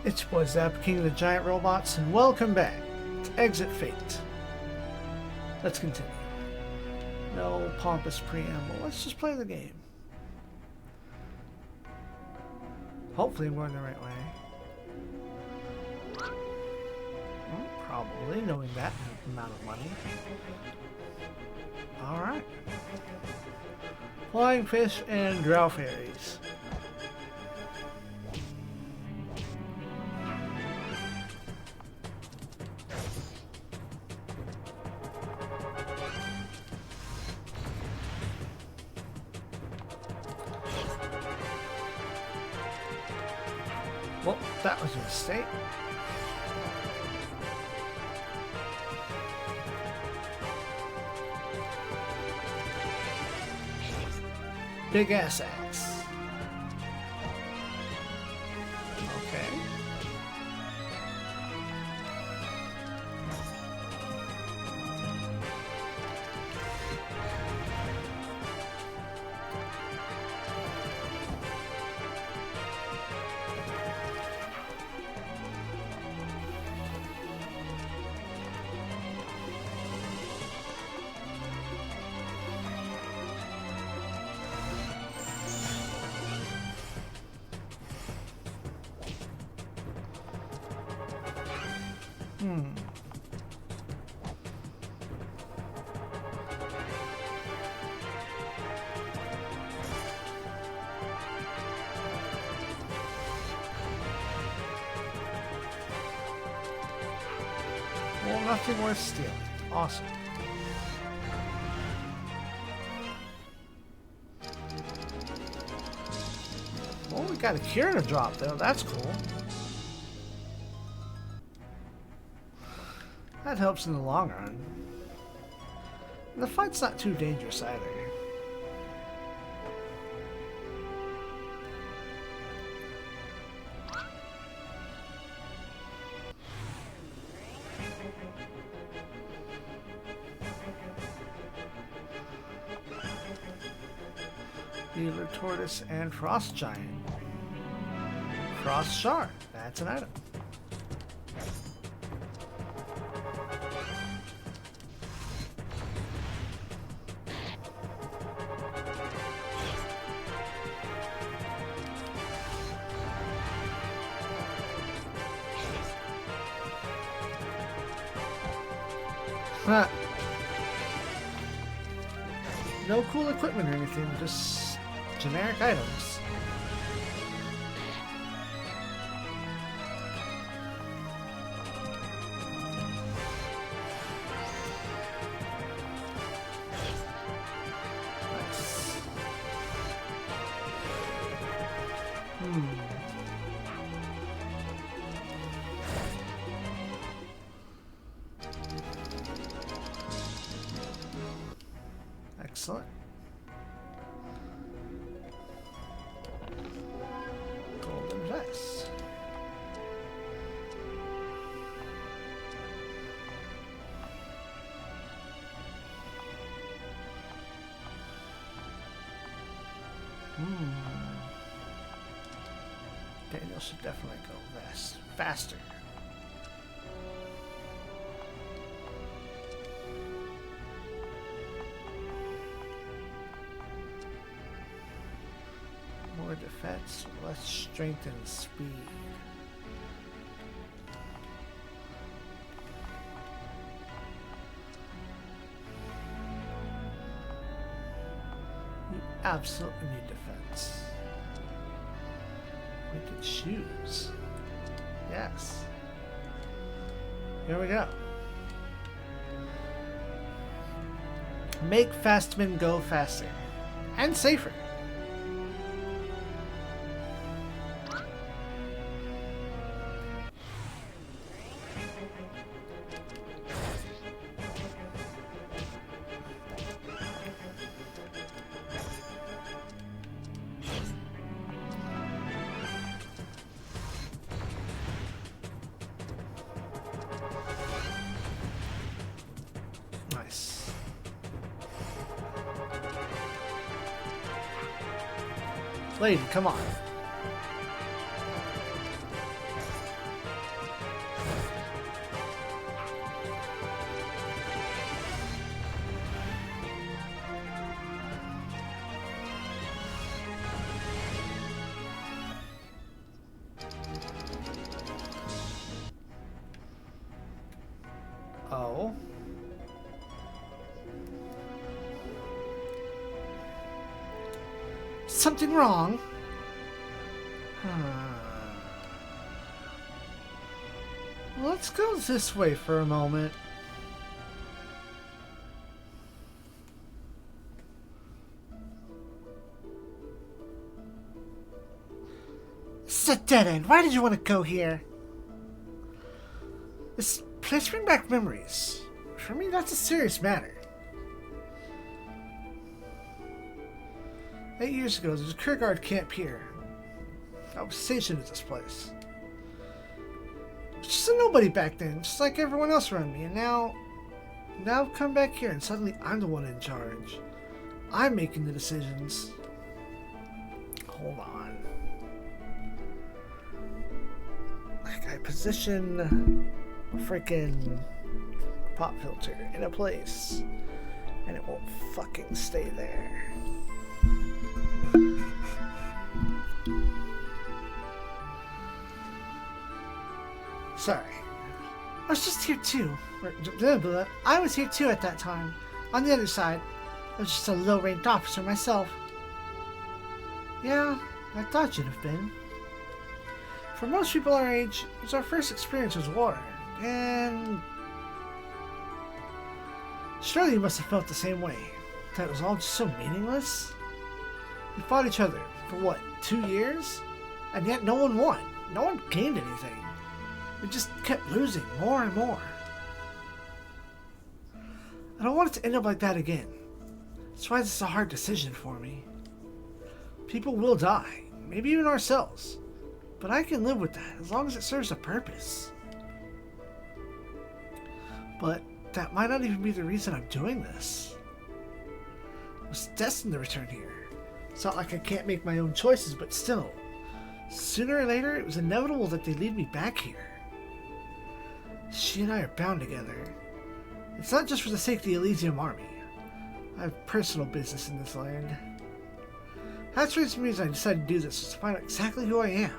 It's your boy Zappa, King of the Giant Robots, and welcome back to Exit Fate. Let's continue. No pompous preamble, let's just play the game. Hopefully I'm going the right way. Well, probably, knowing that amount of money. Alright. Flying fish and drow fairies. Well, that was a mistake. Big ass axe. Okay. Well, nothing worth stealing. Awesome. Well, we got a cure to drop, though. That's cool. That helps in the long run. And the fight's not too dangerous either. Dealer Tortoise and Frost Giant. Frost Char. That's an item. Huh. No cool equipment or anything, just generic items. Nice. Excellent. Golden vest. Daniel should definitely go faster. More defense, less strength and speed. You absolutely need defense. Wicked shoes. Yes. Here we go. Make fast men go faster and safer. Nice. Lady, come on. Oh. Something wrong? Let's go this way for a moment. It's a dead end. Why did you want to go here? This place brings back memories. For me, that's a serious matter. 8 years ago, there was a career guard camp here. I was stationed at this place. I was just a nobody back then, just like everyone else around me. And now I've come back here, and suddenly I'm the one in charge. I'm making the decisions. Hold on. Like, I position a freaking pop filter in a place, and it won't fucking stay there. Sorry. I was just here too. I was here too at that time. On the other side, I was just a low-ranked officer myself. Yeah, I thought you'd have been. For most people our age, it was our first experience with war. And surely you must have felt the same way. That it was all just so meaningless. We fought each other for what, 2 years? And yet no one won. No one gained anything. We just kept losing more and more. I don't want it to end up like that again. That's why this is a hard decision for me. People will die, maybe even ourselves. But I can live with that as long as it serves a purpose. But that might not even be the reason I'm doing this. I was destined to return here. It's not like I can't make my own choices, but still. Sooner or later, it was inevitable that they'd lead me back here. She and I are bound together. It's not just for the sake of the Elysium army. I have personal business in this land. That's the reason I decided to do this, was to find out exactly who I am.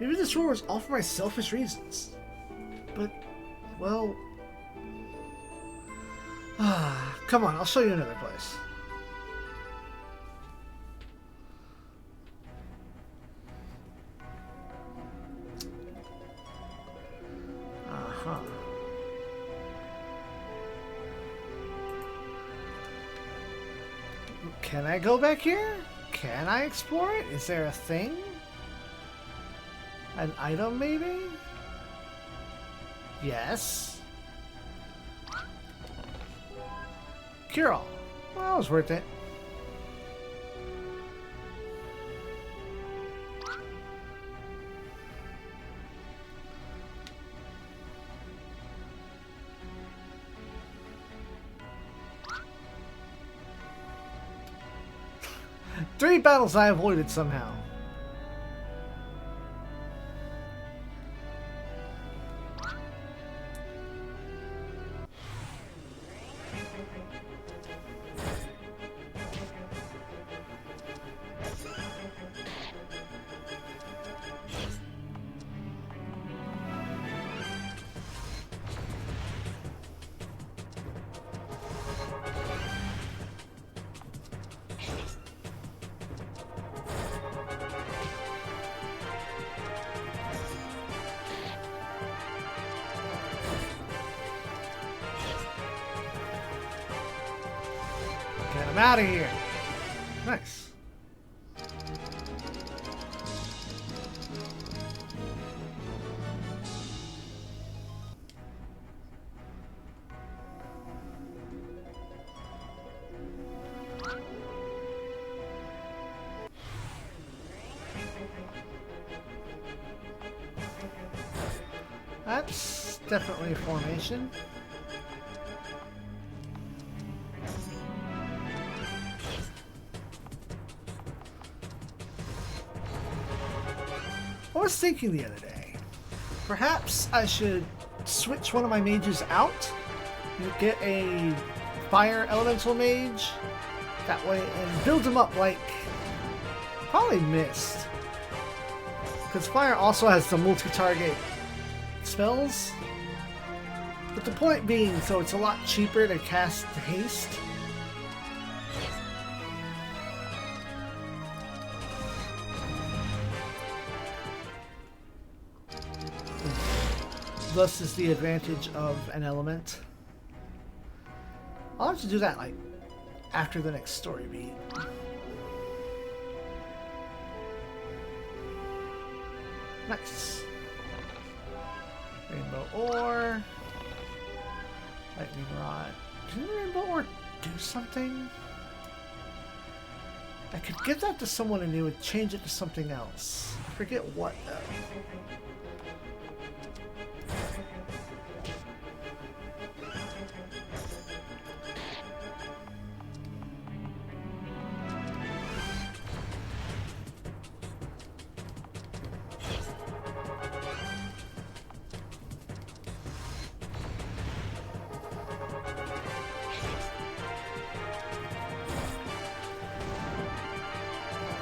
Maybe this war was all for my selfish reasons. But, well... come on, I'll show you another place. Uh-huh. Can I go back here? Can I explore it? Is there a thing? An item, maybe? Yes. Cure all. Well, that was worth it. Three battles I avoided somehow. I'm out of here. Nice. That's definitely a formation. was thinking the other day, perhaps I should switch one of my mages out and get a fire elemental mage that way and build him up like probably Mist. Because fire also has the multi-target spells. But the point being, so it's a lot cheaper to cast haste. Thus is the advantage of an element. I'll have to do that like after the next story beat. Nice. Rainbow ore. Lightning rod. Didn't rainbow ore do something? I could give that to someone and they would change it to something else. I forget what though.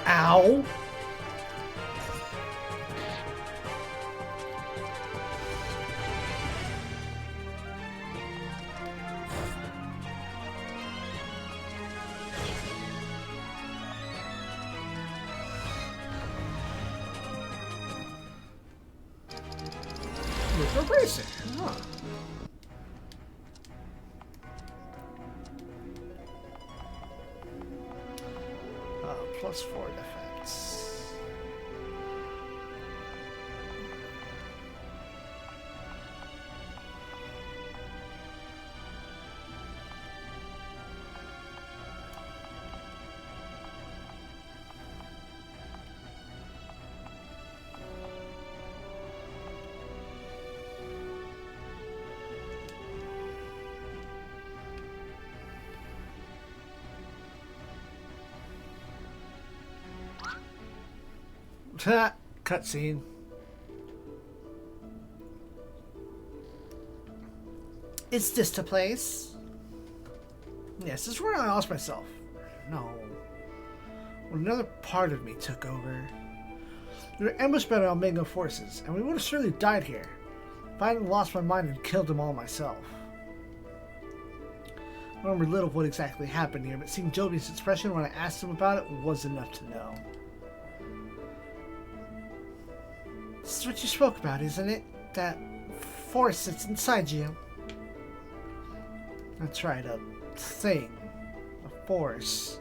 Ow! With a bracer, huh? +4 defense. Cutscene. Is this the place? Yes, this is where I lost myself. No. When another part of me took over. We were ambushed by the Omega forces, and we would have surely died here if I hadn't lost my mind and killed them all myself. I remember little of what exactly happened here, but seeing Jovi's expression when I asked him about it was enough to know. This is what you spoke about, isn't it? That force that's inside you. That's right, a thing. A force.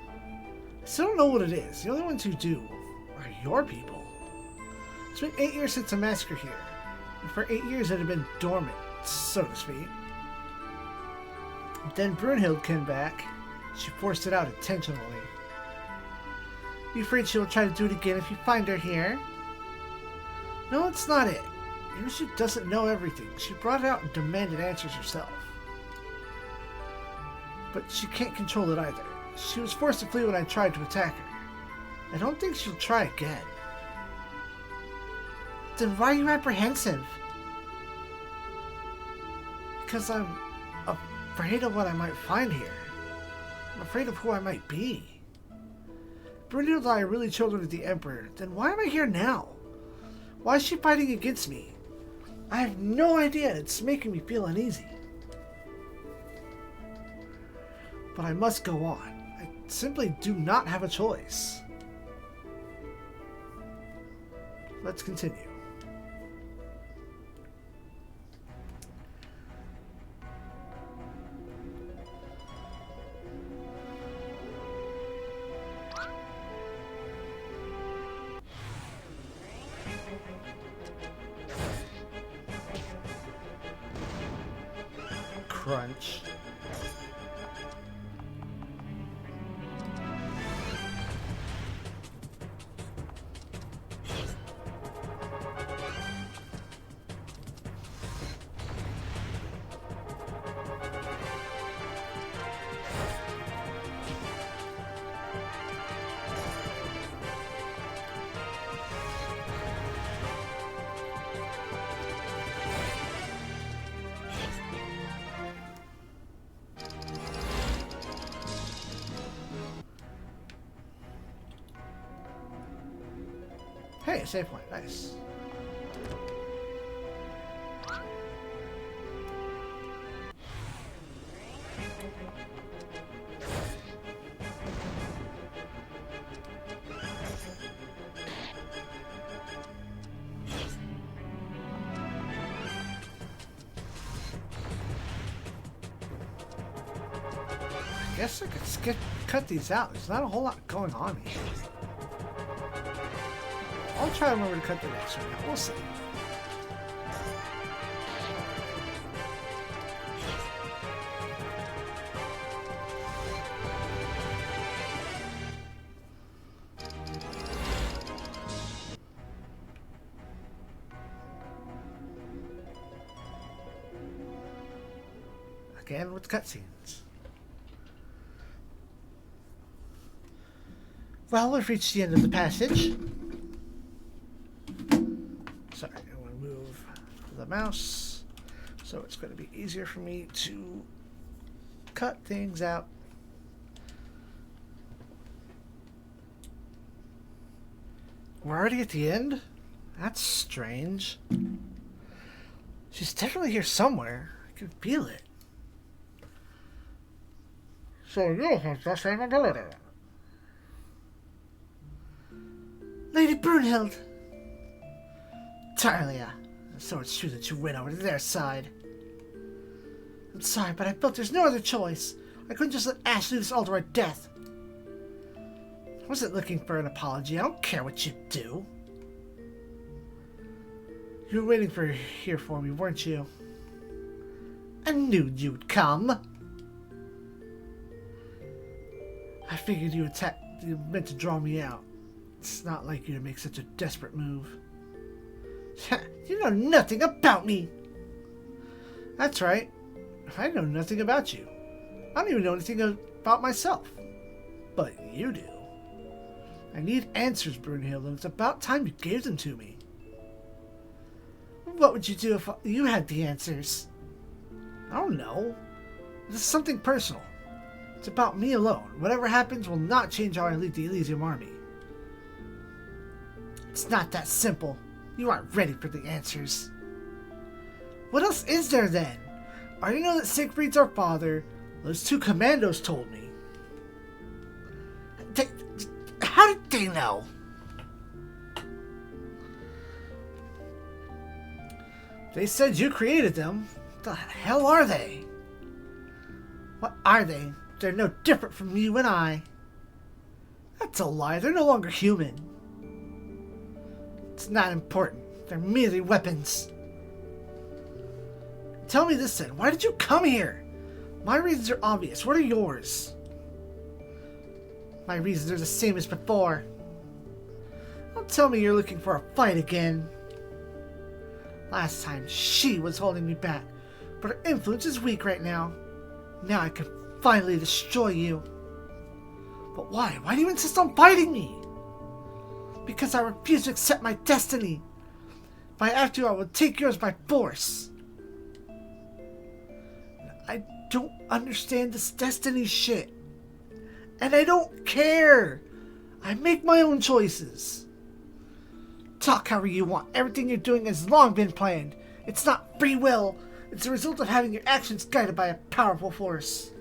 I still don't know what it is. The only ones who do are your people. It's been 8 years since the massacre here. And for 8 years it had been dormant, so to speak. Then Brunhild came back. She forced it out intentionally. You afraid she'll try to do it again if you find her here? No, it's not it. Yushu doesn't know everything. She brought it out and demanded answers herself. But she can't control it either. She was forced to flee when I tried to attack her. I don't think she'll try again. Then why are you apprehensive? Because I'm afraid of what I might find here. I'm afraid of who I might be. If Brunhild and I are really children of the Emperor, then why am I here now? Why is she fighting against me? I have no idea. It's making me feel uneasy. But I must go on. I simply do not have a choice. Let's continue. Crunch. Hey, save point. Nice. I guess I could cut these out. There's not a whole lot going on here. I'll try to remember to cut the next one out. We'll see. Again with cutscenes. Well, we've reached the end of the passage. Sorry, I'm going to move the mouse so it's going to be easier for me to cut things out. We're already at the end? That's strange. She's definitely here somewhere. I can feel it. So you have the same ability. Lady Brunhild! Talia, so it's true that you went over to their side. I'm sorry, but I felt there's no other choice. I couldn't just let Ash leave this altar at death. I wasn't looking for an apology. I don't care what you do. You were waiting here for me, weren't you? I knew you'd come. I figured you meant to draw me out. It's not like you to make such a desperate move. You know nothing about me. That's right. I know nothing about you. I don't even know anything about myself. But you do. I need answers, Brunhild, and it's about time you gave them to me. What would you do if you had the answers? I don't know. This is something personal. It's about me alone. Whatever happens will not change how I lead the Elysium army. It's not that simple. You aren't ready for the answers. What else is there then? I already know that Siegfried's our father. Those two commandos told me. How did they know? They said you created them. What the hell are they? What are they? They're no different from you and I. That's a lie. They're no longer human. It's not important. They're merely weapons. Tell me this then. Why did you come here? My reasons are obvious. What are yours? My reasons are the same as before. Don't tell me you're looking for a fight again. Last time she was holding me back, but her influence is weak right now. Now I can finally destroy you. But why? Why do you insist on fighting me? Because I refuse to accept my destiny. If I have to, I will take yours by force. I don't understand this destiny shit. And I don't care. I make my own choices. Talk however you want. Everything you're doing has long been planned. It's not free will. It's the result of having your actions guided by a powerful force.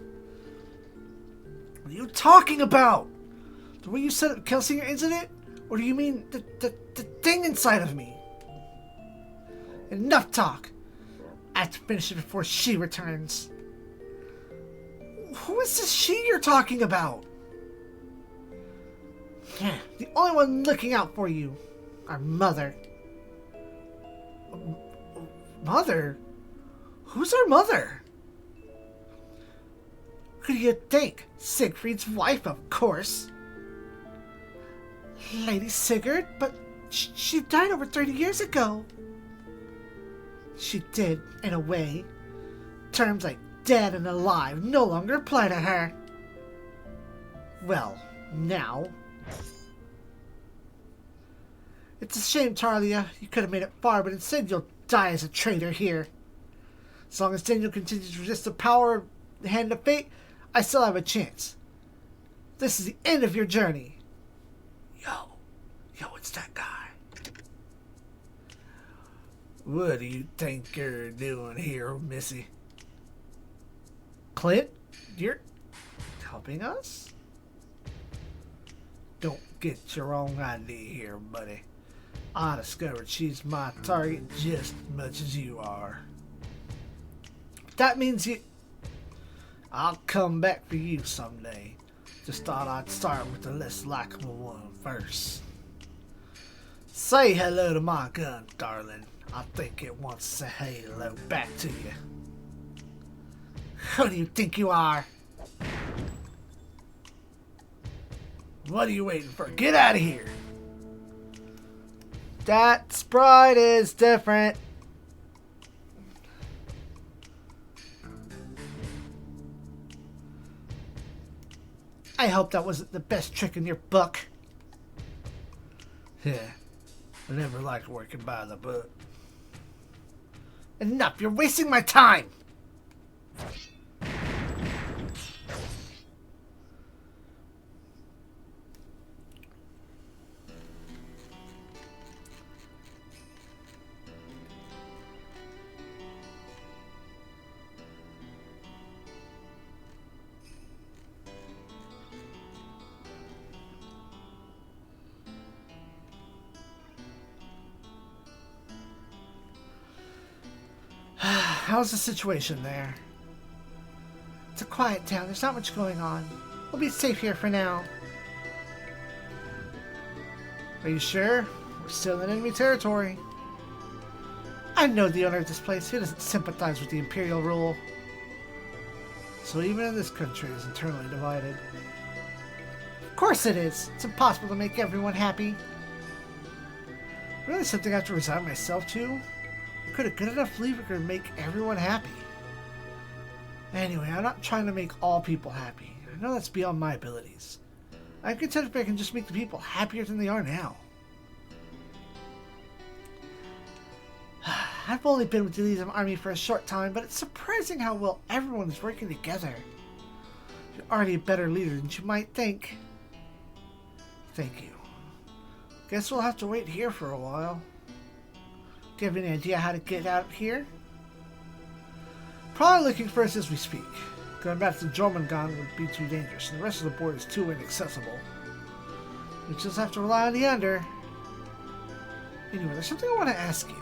What are you talking about? The way you set up Kelsinger incident? Or do you mean the thing inside of me? Enough talk. I have to finish it before she returns. Who is this she you're talking about? The only one looking out for you. Our mother. Mother? Who's our mother? Who do you think? Siegfried's wife, of course. Lady Sigurd? But she died over 30 years ago. She did, in a way. Terms like dead and alive no longer apply to her. Well, now. It's a shame, Talia. You could have made it far, but instead you'll die as a traitor here. As long as Daniel continues to resist the power of the hand of fate, I still have a chance. This is the end of your journey. Yo, it's that guy. What do you think you're doing here, Missy? Clint, you're helping us? Don't get your own idea here, buddy. I discovered she's my target just as much as you are. That means you... I'll come back for you someday. Just thought I'd start with the less likable one first. Say hello to my gun, darling. I think it wants to say hello back to you. Who do you think you are? What are you waiting for? Get out of here! That sprite is different. I hope that wasn't the best trick in your book. Yeah, I never liked working by the book. Enough, you're wasting my time! How's the situation there? It's a quiet town. There's not much going on. We'll be safe here for now. Are you sure? We're still in enemy territory. I know the owner of this place. He doesn't sympathize with the Imperial rule. So even in this country is internally divided. Of course it is. It's impossible to make everyone happy. Really something I have to resign myself to? Could a good enough leader could make everyone happy? Anyway, I'm not trying to make all people happy. I know that's beyond my abilities. I'm content if I can just make the people happier than they are now. I've only been with the Elysium Army for a short time, but it's surprising how well everyone is working together. You're already a better leader than you might think. Thank you. Guess we'll have to wait here for a while. Do you have any idea how to get out of here? Probably looking for us as we speak. Going back to Jormungand would be too dangerous, and the rest of the board is too inaccessible. We just have to rely on the Under. Anyway, there's something I want to ask you.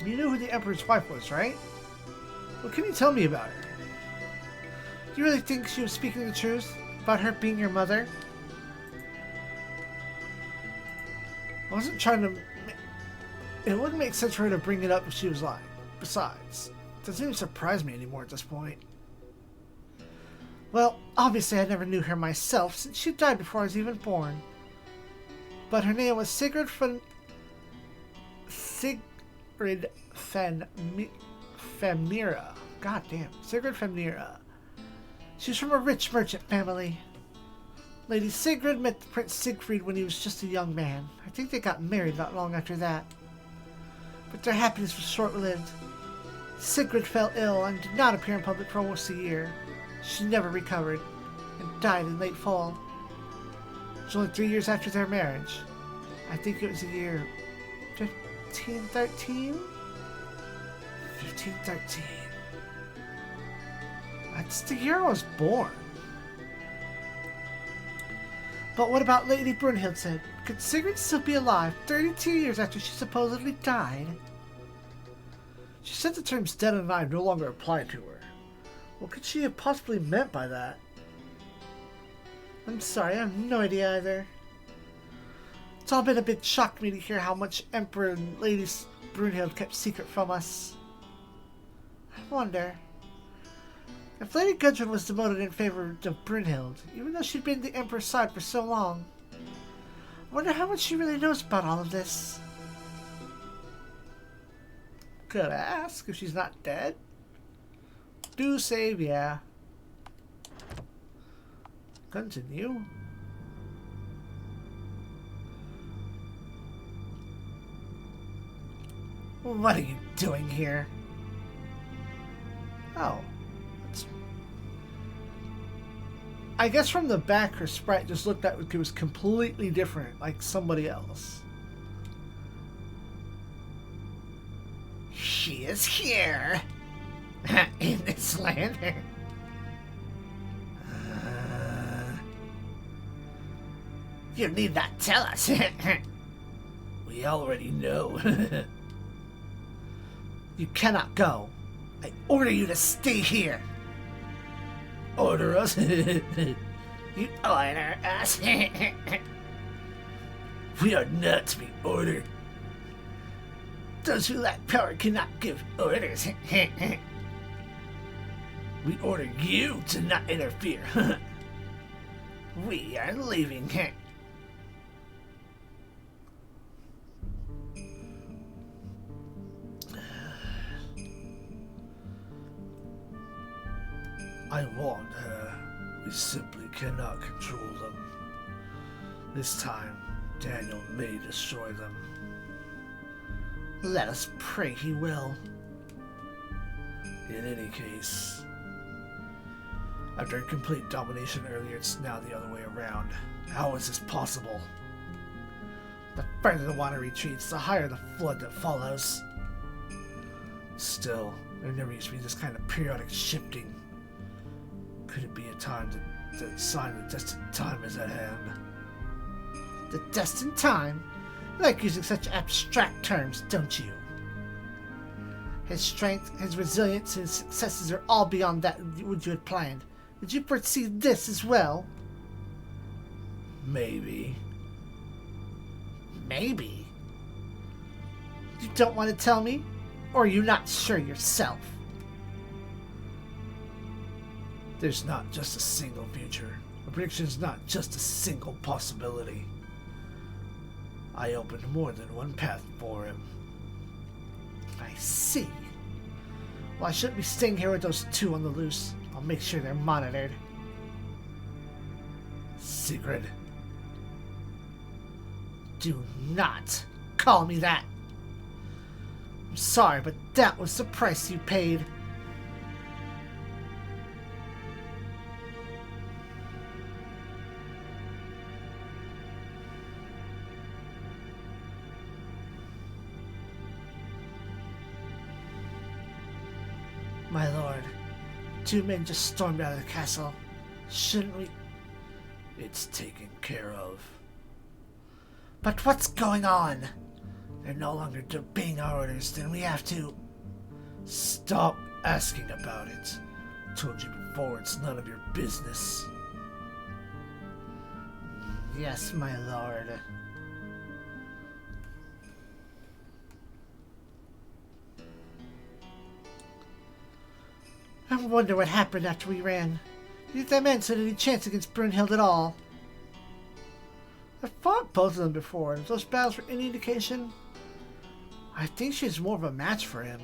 You knew who the Emperor's wife was, right? What can you tell me about her? Do you really think she was speaking the truth about her being your mother? I wasn't trying to... It wouldn't make sense for her to bring it up if she was lying. Besides, it doesn't even surprise me anymore at this point. Well, obviously I never knew her myself, since she died before I was even born. But her name was Sigrid Femnira. God damn, Sigrid Femnira. She's from a rich merchant family. Lady Sigrid met Prince Siegfried when he was just a young man. I think they got married not long after that. But their happiness was short-lived. Sigrid fell ill and did not appear in public for almost a year. She never recovered and died in late fall. It was only 3 years after their marriage. I think it was the year 1513? 1513. That's the year I was born. But what about Lady Brunhild said? Could Sigrid still be alive 32 years after she supposedly died? She said the terms dead and alive no longer applied to her. What could she have possibly meant by that? I'm sorry, I have no idea either. It's all been a bit shocked me to hear how much Emperor and Lady Brunhild kept secret from us. I wonder... If Lady Gudrun was demoted in favor of Brunhild, even though she'd been the Emperor's side for so long, I wonder how much she really knows about all of this. Could ask if she's not dead. Do save, yeah. Continue. What are you doing here? Oh. I guess from the back, her sprite just looked like it was completely different, like somebody else. He is here. In this land. You need not tell us. We already know. You cannot go. I order you to stay here. Order us? You order us? We are not to be ordered. Those who lack power cannot give orders. We order you to not interfere. We are leaving. I warned her. We simply cannot control them. This time, Daniel may destroy them. Let us pray he will. In any case, after complete domination earlier, it's now the other way around. How is this possible? The further the water retreats, the higher the flood that follows. Still, there never used to be this kind of periodic shifting. Could it be a time that sign the destined time is at hand? The destined time? You like using such abstract terms, don't you? His strength, his resilience, his successes are all beyond that which you had planned. Did you foresee this as well? Maybe. Maybe? You don't want to tell me? Or are you not sure yourself? There's not just a single future. A prediction is not just a single possibility. I opened more than one path for him. I see. Well, I shouldn't be staying here with those two on the loose. I'll make sure they're monitored. Secret. Do not call me that. I'm sorry, but that was the price you paid. My lord, two men just stormed out of the castle. Shouldn't we... It's taken care of. But what's going on? They're no longer obeying our orders, then we have to... Stop asking about it. I told you before, it's none of your business. Yes, my lord. I wonder what happened after we ran. Do you think that man stood any chance against Brunhild at all? I've fought both of them before, and if those battles were any indication, I think she's more of a match for him.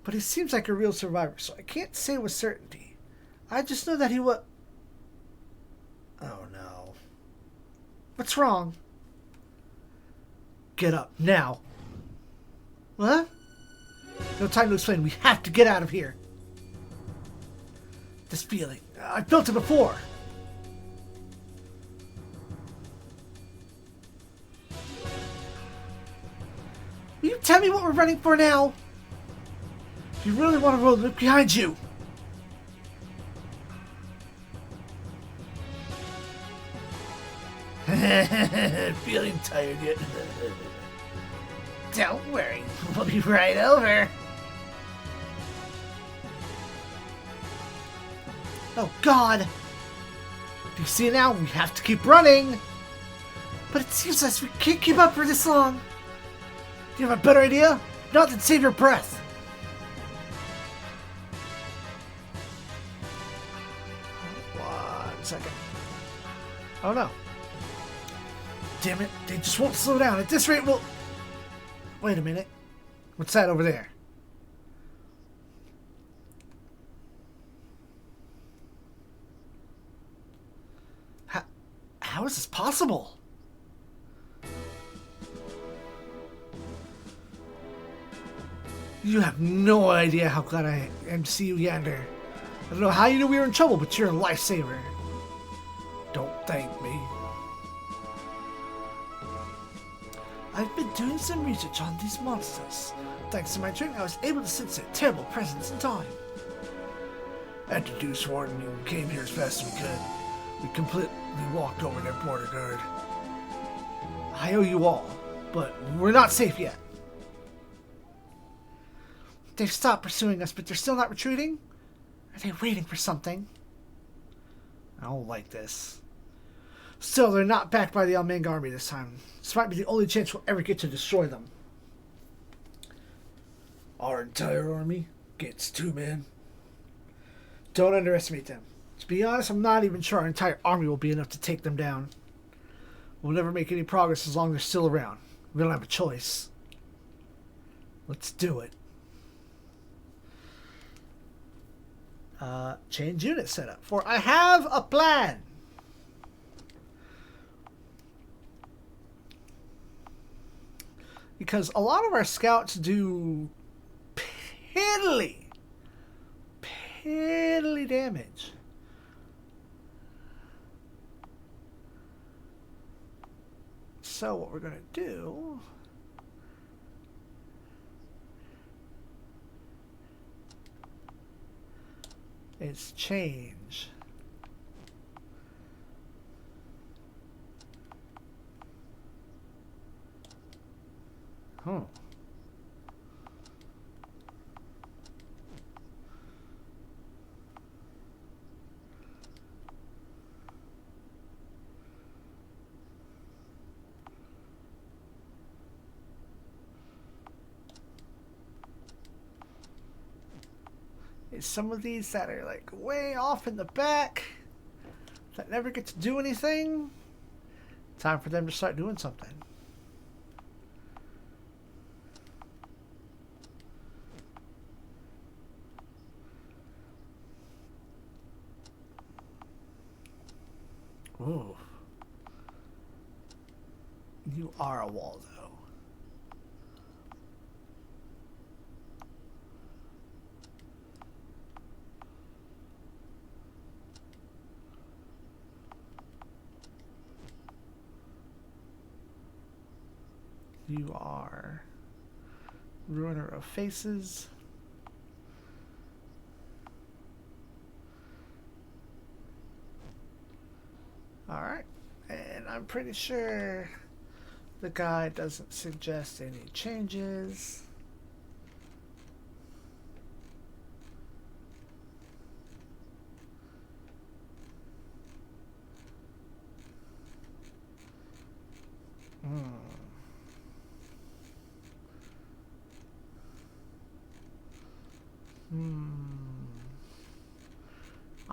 But he seems like a real survivor, so I can't say with certainty. I just know that he was... Oh no. What's wrong? Get up, now. What? No time to explain, we have to get out of here. This feeling, I've built it before. Will you tell me what we're running for now? If you really want to roll, look behind you. Feeling tired yet? Don't worry, we'll be right over. Oh God! Do you see now? We have to keep running! But it seems like we can't keep up for this long. Do you have a better idea? Not to save your breath. One second. Oh no. Damn it, they just won't slow down. At this rate, we'll... Wait a minute. What's that over there? How is this possible? You have no idea how glad I am to see you, Yander. I don't know how you knew we were in trouble, but you're a lifesaver. Don't thank me. I've been doing some research on these monsters. Thanks to my training, I was able to sense a terrible presence in time. After due warning, we came here as fast as we could. We completely walked over their border guard. I owe you all, but we're not safe yet. They've stopped pursuing us, but they're still not retreating? Are they waiting for something? I don't like this. Still, they're not backed by the Almang army this time. This might be the only chance we'll ever get to destroy them. Our entire army gets 2 men. Don't underestimate them. To be honest, I'm not even sure our entire army will be enough to take them down. We'll never make any progress as long as they're still around. We don't have a choice. Let's do it. Change unit setup. For I have a plan. Because a lot of our scouts do piddly damage. So what we're going to do is change is some of these that are like way off in the back that never get to do anything. Time for them to start doing something. Ooh. You are a Waldo. You are Ruiner of Faces. Alright, and I'm pretty sure the guy doesn't suggest any changes.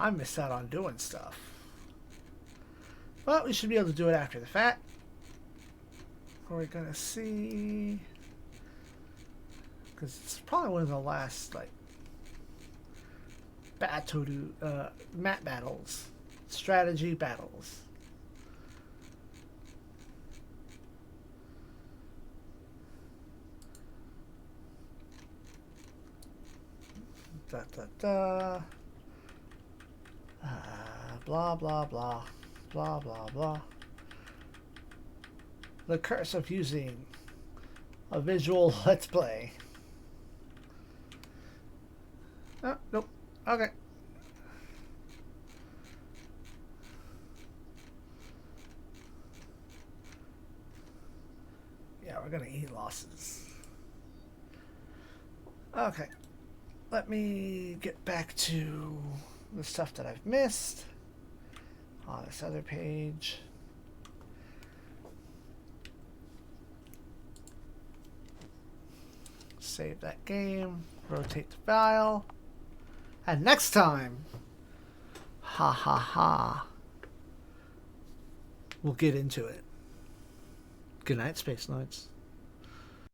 I missed out on doing stuff. But we should be able to do it after the fact. We're gonna see, because it's probably one of the last like map battles, strategy battles. Da da da. Blah blah blah. Blah blah blah. The curse of using a visual let's play. Oh, nope. Okay. Yeah, we're gonna eat losses. Okay. Let me get back to the stuff that I've missed on this other page. Save that game, rotate the file, and next time, we'll get into it. Good night, Space Knights.